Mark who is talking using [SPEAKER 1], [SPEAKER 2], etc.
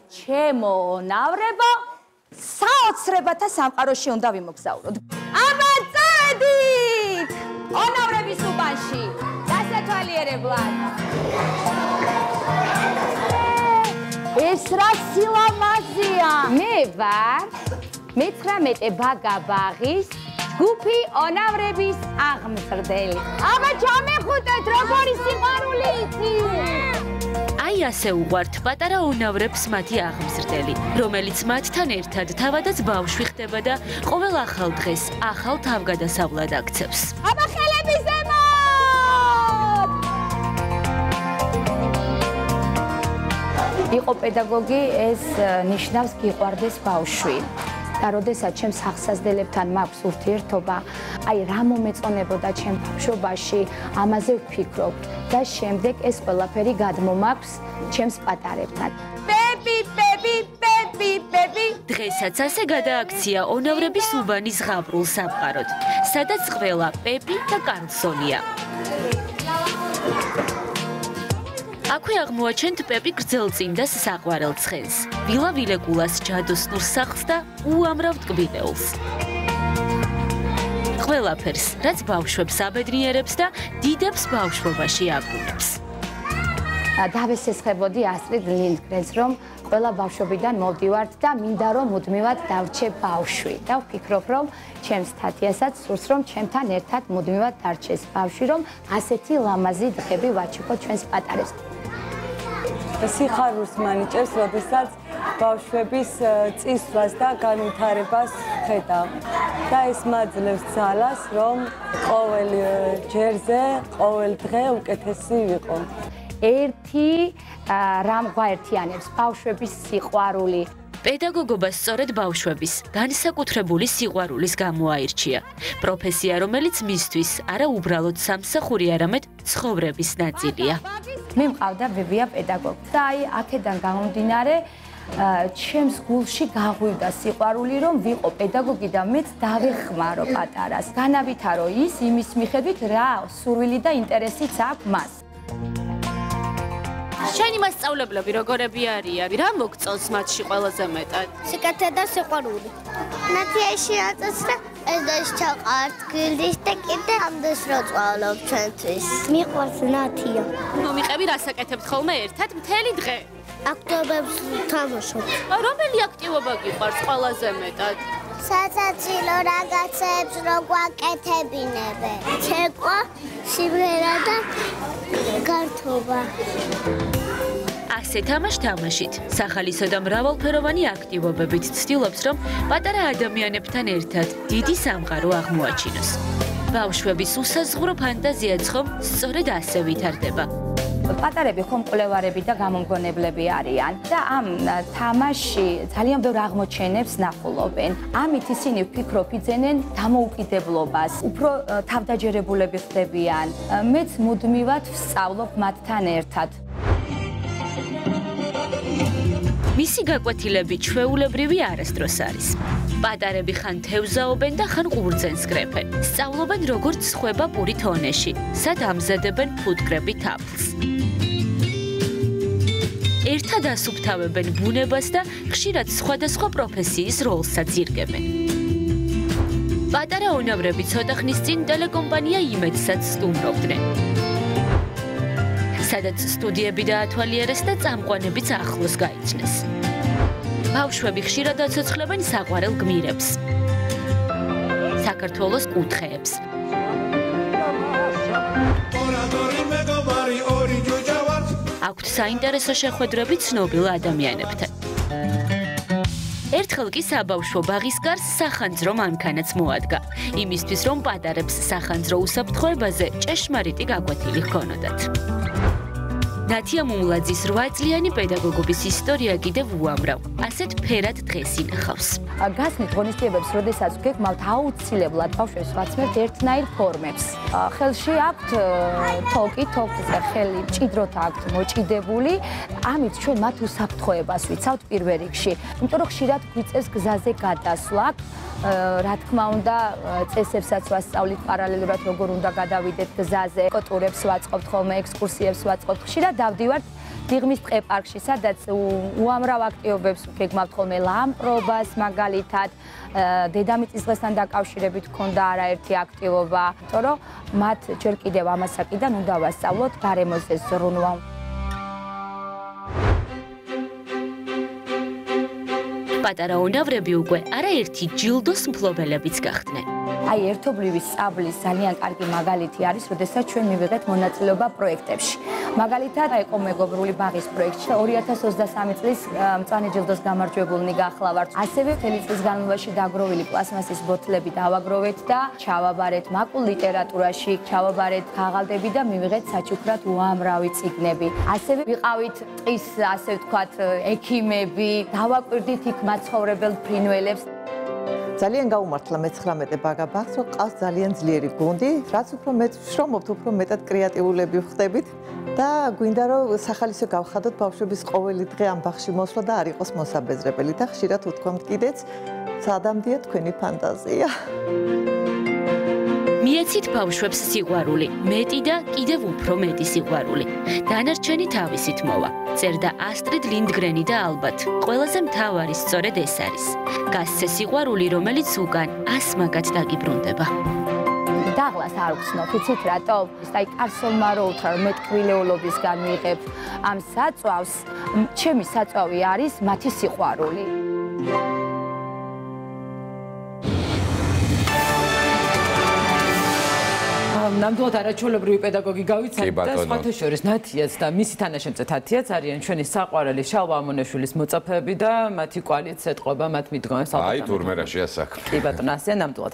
[SPEAKER 1] ჩემო ნავრებო, საოცრებათა სამყაროში უნდა ვიმოგზაუროთ. აბა წავედით! ონავრების უბანში, დასათვალიერებლად. ეს რა სილამაზეა! მე ვარ 19 ბაგაბაღის ჯგუფი ონავრების აღმზრდელი. აბა ჩამეხუტეთ, როგორი სიყვარული იცით!
[SPEAKER 2] აი ასე უყვართ პატარა ონავრებს მათი აღმზრდელი, რომელიც მათთან ერთად თავადაც ბავშვი ხდება და ყოველ ახალ დღეს ახალ თავგადასავლად აქცევს.
[SPEAKER 1] აბა ხელები ზემოთ! იყო პედაგოგი, ეს ნიშნავს გიყვარდეს ბავშვი. და როდესაც ჩემს ახსაზრდელებთან მაქვს ურთიერთობა, აი რა მომეწონებოდა ჩემ ბავშვობაში, ამაზე ვფიქრობ და შემდეგ ეს ყველაფერი გადმომაქვს ჩემს პატარებთან. პეპი, პეპი, პეპი, პეპი.
[SPEAKER 2] დღესაც ასე გადააქცია ონავრების უბანის ღაბრულ სამყაროდ, სადაც ყველა პეპი და კარლსონია. აქვე აღმოაჩენთ პეპი გრძელწინდას საყვარელ ცხენს, ვილა ვილეკულას ჯადოსნურ სახლს და უამრავ ტკბილეულს. ყველაფერს, რაც ბავშვებს აბედნიერებს და დიდებს ბავშვობაში აბრუნებს.
[SPEAKER 1] დავესესხებოდი ასტრიდ ლინდგრენს, რომ ყველა ბავშვობიდან მოვდივართ და მინდა რომ მუდმივად დავრჩე ბავშვი. და ვფიქრობ, რომ ჩემს თათიასაც სურს, რომ ჩემთან ერთად მუდმივად დარჩეს ბავშვი, რომ ასეთი ლამაზი დღები ვაჩუქოთ ჩვენს პატარებს.
[SPEAKER 3] სიხარულს მანიჭებს, როდესაც ბავშვების წისვლას და განვითარებას ხედავ. და ეს მაძლევს ძალას, რომ ყოველ ჯერზე, ყოველ დღე უკეთესი ვიყო.
[SPEAKER 1] ერთი რამ გვაერთიანებს ბავშვების სიყვარული.
[SPEAKER 2] პედაგოგობა სწორედ ბავშვების განსაკუთრებული სიყვარულის გამო აირჩია. პროფესია, რომელიც მისთვის არა უბრალოდ სამსახური, არამედ ცხოვრების ნაწილია.
[SPEAKER 1] მე მყავდა ბებია პედაგოგი და აი აქედან გამომდინარე ჩემს გულში გაღვივდა სიყვარული, რომ ვიყო პედაგოგი და მეც დავეხმარო პატარას. განავითარო ის იმის მიხედვით, რა სურვილი და ინტერესიც აქვს მას.
[SPEAKER 4] შენი მასწავლებლები როგორები არიან? რა მოგწონს მათში ყველაზე მეტად?
[SPEAKER 5] სიკეთე და სიყვარული. ნათიაში აწესრა ეს ჩაყართ გილდის და კიდე ამდენს რო წვალობ ჩვენთვის. მიყვარს ნათია.
[SPEAKER 4] ნუ მიყევი რასაკეთებთ ხოლმე ერთად მთელი დღე?
[SPEAKER 5] აქტივობებს თამაშობ.
[SPEAKER 4] რომელი აქტივობა გიყვარს ყველაზე მეტად?
[SPEAKER 5] სასაცილო რაღაცებს რო გვაკეთებინებენ. ცეკვა, სიმღერა და გართობა.
[SPEAKER 2] ასე თამაშით, სახალისო და მრავალფეროვანი აქტივობებით ცდილობს, რომ პატარა ადამიანებთან ერთად დიდი სამყარო აღმოაჩინოს. ბავშვების უსაზღვრო ფანტაზიაც ხომ სწორედ ასე ვითარდება.
[SPEAKER 1] პატარები ხომ მკვლევარები და გამომგონებლები არიან და ამ თამაში ძალიან ბევრ აღმოჩენებს ნახულობენ. ამით ისინი ვფიქრობ იძენენ დამოუკიდებლობას, უფრო თავდაჯერებულები ხდებიან. მეც მუდმივად ვსწავლობ მათთან ერთად.
[SPEAKER 2] მისი გაკვეთილები ჩვეულებრივი არასდროს არის. პატარები ხან თევზაობენ და ხან ყურძენს გრეფენ. სწავლობენ როგორც სხვება პური თონეში, სად ამზადებენ ფუტკრები თაფლს. ერთად ასუფთავებენ ბუნებას და ხშირად სხვადასხვა პროფესიის როლსაც ირგებენ. პატარა ონავრები ცოტა ხნის წინ ტელეკომპანია იმედსაც სტუმრობდნენ. სადაც სტუდიები დაათვალიერეს და წამყვანებიც ახლოს გაიცნეს. ბავშვები ხშირად აცოცხლებენ საყვარელ გმირებს, საქართველოს კუთხეებს. აქვთ საინტერესო შეხვედრები ცნობილ ადამიანებთან. ერთხელ კი საბავშვო ბაღის გარს სახანძრო მანქანაც მოადგა, იმისთვის რომ პატარებს სახანძრო უსაფრთხოებაზე ჭეშმარიტი გაკვეთილი ჰქონოდათ. ნათია მუმლაძის 8 წლიანი პედაგოგობის ისტორია კიდევ უამრავ, ასეთ ფერად დღეს ინახავს.
[SPEAKER 1] გასმით ღონისძიებებს, როდესაც გეკმავთ აუცილებლად ბავშვებს ვაცმევთ ერთნაირ ფორმებს. ხელში აქვთ თოკზე ხელი ჭიდროთ აქვთ მოჭიდებული, ამით ჩვენ მათ უსაფრთხოებას ვიცავთ პირველ რიგში, იმიტომ რომ ხშირად გვიწევს გზაზე გადასვლა. რა თქმა უნდა, წესებსაც ვასწავლით პარალელურად, როგორ უნდა გადავიდეთ გზაზე, კოტურებს ვაწყობთ ხოლმე, ექსკურსიებს ვაწყობთ. ხშირად დავდივართ დიღმის ტყე პარკში, სადაც უამრავ აქტივობებს გეგმავთ ხოლმე ლამპრობას, მაგალითად, დედამიწის დღესთან დაკავშირებით ქონდა არაერთი აქტივობა, იმიტომ რომ მათ ჯერ კიდევ ამასაკიდან უნდა ვასწავლოთ გარემოზე ზრუნვა.
[SPEAKER 2] პატარა უნავრები უკვე არაერთი ჯილდოს მფლობელებიც გახდნენ.
[SPEAKER 1] აი, ერთობლივი სწავლის ძალიან კარგი მაგალითი არის, როდესაც ჩვენ მივიღეთ მონაწილეობა პროექტებში. მაგალითად, ეკომეგობრული ბაღის პროექტში 2023 წლის მწვანე ჯილდოს გამარჯვებულნი გახლავართ. ასევე მთელი წლის განმავლობაში დაგროვილი პლასმასის ბოთლები დავაგროვეთ და ჩავაბარეთ მაკულ ლიტერატურაში, ჩავაბარეთ ქაღალდები და მივიღეთ საჩუქრად უამრავი წიგნები. ასევე ვიყავით ტყის, ასე ვთქვათ, ექიმები, დავაკვირდით იქ მაცხოვრებელ ფრინველებს.
[SPEAKER 6] ძალიან გაუმართლა მე-19 ბაგაბაღს, რომ ყავს ძალიან ძლიერი გუნდი, რაც უფრო მეტ შრომობთ, უფრო მეტად კრეატიულები ვხდებით და გვინდა რომ სახალისო გავხადოთ ბავშვების ყოველი დღე ამ ბაღში მოსვლა და არ იყოს მოსაბეზრებელი და ხშირად ვთქვამთ კიდეც, სადამდეა თქვენი ფანტაზია.
[SPEAKER 2] მიეცით ბავშვებს სიყვარული, მეტი და კიდევ უფრო მეტი სიყვარული. დანარჩენი თავისით მოვა. წერდა ასტრიდ ლინდგრენი და ალბათ ყველაზე მთავარი სწორედ ეს არის. გასცე სიყვარული, რომელიც უკან ასმაგად დაგიბრუნდება.
[SPEAKER 1] დაღლას არ ვხსნობ, იცით რატო? აი, კარსონმა რო უთხრა, რომ მე ტკბილეულობისგან ვიღებ ამ საწვავს, ჩემი საწვავი არის მათი სიყვარული.
[SPEAKER 7] ნამდვილად არაჩვეულებრივი პედაგოგი გავიცანთ და სხვათა შორის ნათიაც და მისი თანაშემწე თათიაც არიან ჩვენი საყვარელი შალვა ამონაშვილის მოწაფეები და მათი კვალიც ეთყობა მათ მიდგომებს.
[SPEAKER 8] აი, თურმე რა შეასაქმე.
[SPEAKER 7] კი ბატონო, ასეა ნამდვილად.